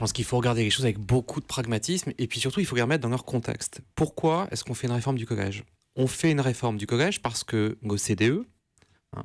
pense qu'il faut regarder les choses avec beaucoup de pragmatisme et puis surtout, il faut les remettre dans leur contexte. Pourquoi est-ce qu'on fait une réforme du collège ? On fait une réforme du collège parce que l'OCDE, hein,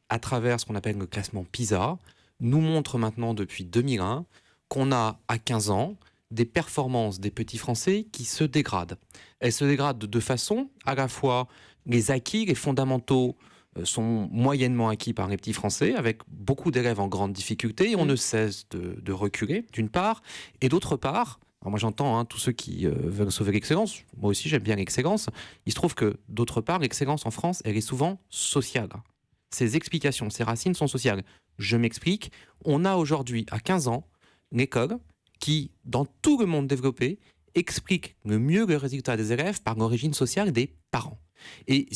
à travers ce qu'on appelle le classement PISA, nous montre maintenant depuis 2001 qu'on a à 15 ans des performances des petits Français qui se dégradent. Elles se dégradent de deux façons. À la fois, les acquis, les fondamentaux sont moyennement acquis par les petits Français, avec beaucoup d'élèves en grande difficulté, et on ne cesse de reculer, d'une part. Et d'autre part, alors moi j'entends tous ceux qui veulent sauver l'excellence, moi aussi j'aime bien l'excellence, il se trouve que d'autre part, l'excellence en France, elle est souvent sociale. Ses explications, ses racines sont sociales. Je m'explique, on a aujourd'hui, à 15 ans, l'école qui, dans tout le monde développé, explique le mieux le résultat des élèves par l'origine sociale des parents. Et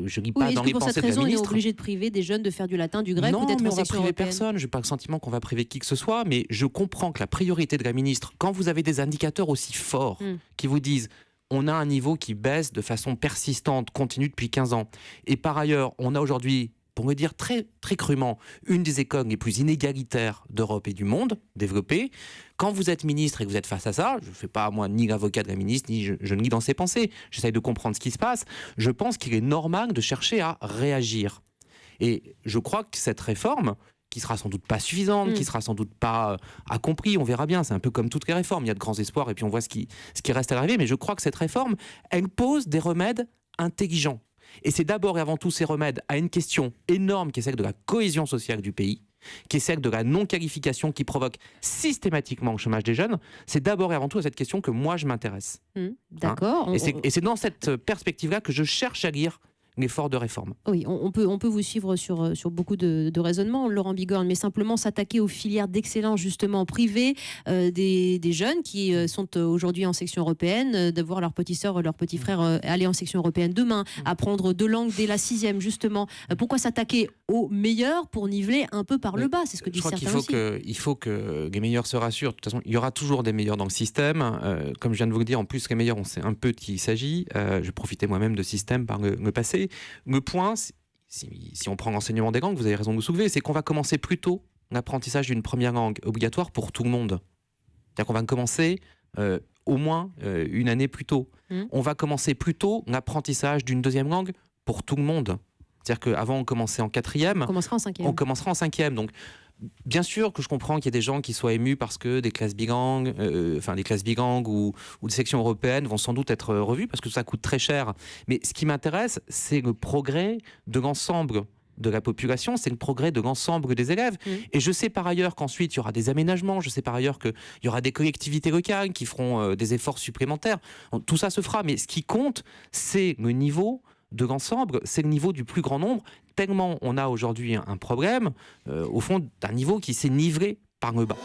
je lis pas dans les pensées de la ministre. Pour cette raison, on est obligé de priver des jeunes de faire du latin, du grec ou d'être en section européenne ? Non, mais on va priver personne. Je n'ai pas le sentiment qu'on va priver qui que ce soit, mais je comprends que la priorité de la ministre, quand vous avez des indicateurs aussi forts qui vous disent on a un niveau qui baisse de façon persistante, continue depuis 15 ans, et par ailleurs, on a aujourd'hui, pour me dire très, très crûment, une des écoles les plus inégalitaires d'Europe et du monde développée. Quand vous êtes ministre et que vous êtes face à ça, je ne fais pas moi ni l'avocat de la ministre, ni je ne lis dans ses pensées, j'essaye de comprendre ce qui se passe, je pense qu'il est normal de chercher à réagir. Et je crois que cette réforme, qui sera sans doute pas suffisante, qui sera sans doute pas accomplie, on verra bien, c'est un peu comme toutes les réformes, il y a de grands espoirs et puis on voit ce qui reste à l'arrivée, mais je crois que cette réforme, elle pose des remèdes intelligents. Et c'est d'abord et avant tout ces remèdes à une question énorme qui est celle de la cohésion sociale du pays, qui est celle de la non-qualification qui provoque systématiquement le chômage des jeunes. C'est d'abord et avant tout à cette question que moi je m'intéresse. D'accord. Et c'est dans cette perspective-là que je cherche à lire l'effort de réforme. Oui, on peut vous suivre sur beaucoup de raisonnements, Laurent Bigorne, mais simplement s'attaquer aux filières d'excellence justement privées des jeunes qui sont aujourd'hui en section européenne, de voir leurs petites sœurs, leurs petits frères aller en section européenne demain, apprendre 2 langues dès la 6e justement. Pourquoi s'attaquer aux meilleurs pour niveler un peu par le bas ? C'est ce que disent certains aussi. Il faut que les meilleurs se rassurent. De toute façon, il y aura toujours des meilleurs dans le système. Comme je viens de vous le dire, en plus, les meilleurs, on sait un peu de qui il s'agit. Je profitais moi-même de système par le passé. Le point, si on prend l'enseignement des langues, vous avez raison de vous soulever, c'est qu'on va commencer plus tôt l'apprentissage d'une première langue obligatoire pour tout le monde. C'est-à-dire qu'on va commencer au moins une année plus tôt. On va commencer plus tôt l'apprentissage d'une deuxième langue pour tout le monde. C'est-à-dire qu'avant, on commençait en 4e. On commencera en 5e. Donc, bien sûr que je comprends qu'il y ait des gens qui soient émus parce que des classes bilingues, ou des sections européennes vont sans doute être revues parce que ça coûte très cher. Mais ce qui m'intéresse, c'est le progrès de l'ensemble de la population, c'est le progrès de l'ensemble des élèves. Et je sais par ailleurs qu'ensuite, il y aura des aménagements, je sais par ailleurs qu'il y aura des collectivités locales qui feront des efforts supplémentaires. Tout ça se fera, mais ce qui compte, c'est le niveau de l'ensemble, c'est le niveau du plus grand nombre, tellement on a aujourd'hui un problème, au fond, d'un niveau qui s'est nivelé par le bas.